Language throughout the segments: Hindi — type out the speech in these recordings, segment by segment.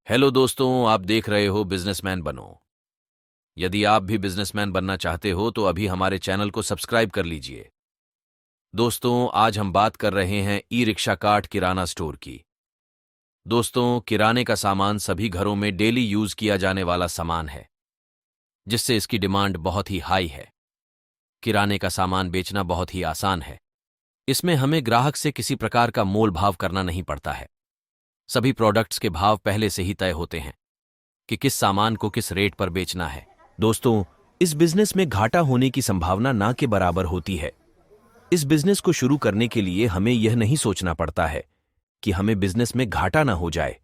हेलो दोस्तों, आप देख रहे हो बिजनेसमैन बनो। यदि आप भी बिजनेसमैन बनना चाहते हो तो अभी हमारे चैनल को सब्सक्राइब कर लीजिए। दोस्तों, आज हम बात कर रहे हैं ई रिक्शा कार्ट किराना स्टोर की। दोस्तों, किराने का सामान सभी घरों में डेली यूज किया जाने वाला सामान है, जिससे इसकी डिमांड बहुत ही हाई है। किराने का सामान बेचना बहुत ही आसान है। इसमें हमें ग्राहक से किसी प्रकार का मोल भाव करना नहीं पड़ता है। सभी प्रोडक्ट्स के भाव पहले से ही तय होते हैं कि किस सामान को किस रेट पर बेचना है। दोस्तों, इस बिजनेस में घाटा होने की संभावना ना के बराबर होती है। इस बिजनेस को शुरू करने के लिए हमें यह नहीं सोचना पड़ता है कि हमें बिजनेस में घाटा ना हो जाए,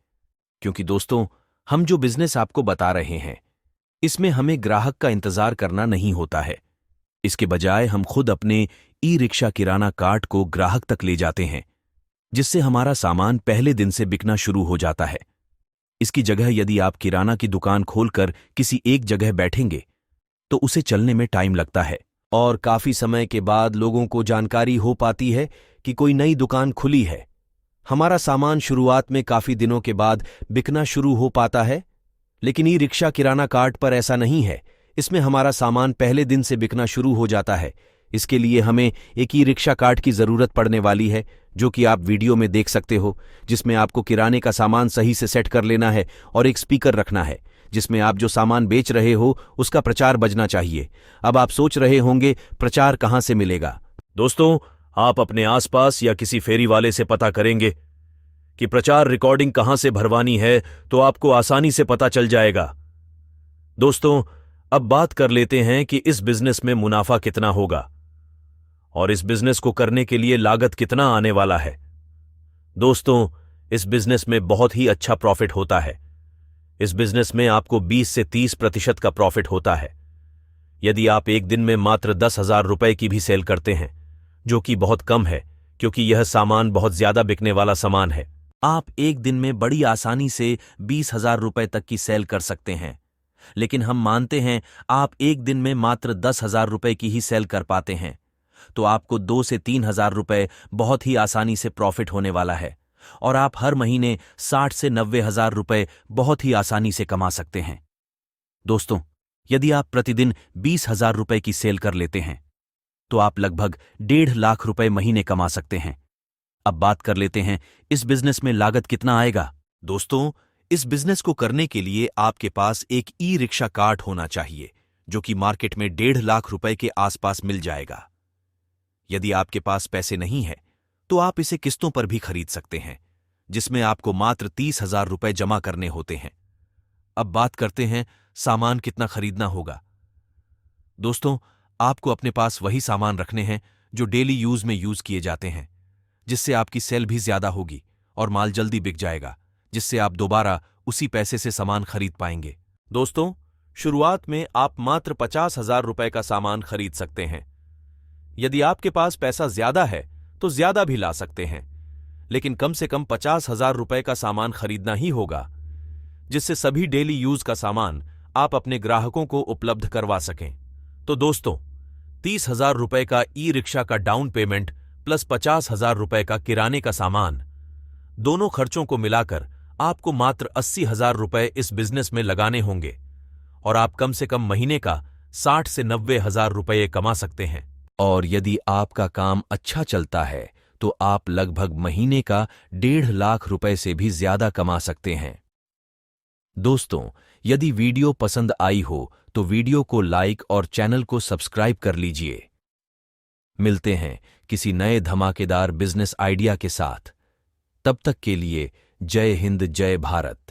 क्योंकि दोस्तों, हम जो बिजनेस आपको बता रहे हैं, इसमें हमें ग्राहक का इंतजार करना नहीं होता है। इसके बजाय हम खुद अपने ई रिक्शा किराना कार्ट को ग्राहक तक ले जाते हैं, जिससे हमारा सामान पहले दिन से बिकना शुरू हो जाता है। इसकी जगह यदि आप किराना की दुकान खोलकर किसी एक जगह बैठेंगे तो उसे चलने में टाइम लगता है और काफी समय के बाद लोगों को जानकारी हो पाती है कि कोई नई दुकान खुली है। हमारा सामान शुरुआत में काफी दिनों के बाद बिकना शुरू हो पाता है, लेकिन ई रिक्शा किराना कार्ट पर ऐसा नहीं है। इसमें हमारा सामान पहले दिन से बिकना शुरू हो जाता है। इसके लिए हमें एक ई रिक्शा कार्ट की जरूरत पड़ने वाली है, जो कि आप वीडियो में देख सकते हो, जिसमें आपको किराने का सामान सही से सेट कर लेना है और एक स्पीकर रखना है, जिसमें आप जो सामान बेच रहे हो उसका प्रचार बजना चाहिए। अब आप सोच रहे होंगे, प्रचार कहां से मिलेगा? दोस्तों, आप अपने आसपास या किसी फेरी वाले से पता करेंगे कि प्रचार रिकॉर्डिंग कहां से भरवानी है, तो आपको आसानी से पता चल जाएगा। दोस्तों, अब बात कर लेते हैं कि इस बिजनेस में मुनाफा कितना होगा और इस बिजनेस को करने के लिए लागत कितना आने वाला है। दोस्तों, इस बिजनेस में बहुत ही अच्छा प्रॉफिट होता है। इस बिजनेस में आपको 20 से 30% का प्रॉफिट होता है। यदि आप एक दिन में मात्र 10,000 रुपए की भी सेल करते हैं, जो कि बहुत कम है क्योंकि यह सामान बहुत ज्यादा बिकने वाला सामान है, आप एक दिन में बड़ी आसानी से 20,000 रुपए तक की सेल कर सकते हैं। लेकिन हम मानते हैं आप एक दिन में मात्र 10,000 रुपए की ही सेल कर पाते हैं, तो आपको 2 से 3,000 रुपए बहुत ही आसानी से प्रॉफिट होने वाला है और आप हर महीने 60 से 90,000 रुपए बहुत ही आसानी से कमा सकते हैं। दोस्तों, यदि आप प्रतिदिन 20,000 रुपए की सेल कर लेते हैं तो आप लगभग 1.5 लाख रुपए महीने कमा सकते हैं। अब बात कर लेते हैं इस बिजनेस में लागत कितना आएगा। दोस्तों, इस बिजनेस को करने के लिए आपके पास एक ई रिक्शा कार्ट होना चाहिए, जो कि मार्केट में 1.5 लाख रुपए के आसपास मिल जाएगा। यदि आपके पास पैसे नहीं है तो आप इसे किस्तों पर भी खरीद सकते हैं, जिसमें आपको मात्र 30,000 रुपए जमा करने होते हैं। अब बात करते हैं सामान कितना खरीदना होगा। दोस्तों, आपको अपने पास वही सामान रखने हैं जो डेली यूज में यूज किए जाते हैं, जिससे आपकी सेल भी ज्यादा होगी और माल जल्दी बिक जाएगा, जिससे आप दोबारा उसी पैसे से सामान खरीद पाएंगे। दोस्तों, शुरुआत में आप मात्र 50,000 रुपए का सामान खरीद सकते हैं। यदि आपके पास पैसा ज्यादा है तो ज्यादा भी ला सकते हैं, लेकिन कम से कम 50,000 रुपए का सामान खरीदना ही होगा, जिससे सभी डेली यूज का सामान आप अपने ग्राहकों को उपलब्ध करवा सकें। तो दोस्तों, 30,000 रुपए का ई रिक्शा का डाउन पेमेंट प्लस 50,000 रुपए का किराने का सामान, दोनों खर्चों को मिलाकर आपको मात्र 80,000 रुपए इस बिजनेस में लगाने होंगे और आप कम से कम महीने का 60 से 90,000 रुपए कमा सकते हैं। और यदि आपका काम अच्छा चलता है तो आप लगभग महीने का 1.5 लाख रुपए से भी ज्यादा कमा सकते हैं। दोस्तों, यदि वीडियो पसंद आई हो तो वीडियो को लाइक और चैनल को सब्सक्राइब कर लीजिए। मिलते हैं किसी नए धमाकेदार बिजनेस आइडिया के साथ। तब तक के लिए जय हिंद, जय भारत।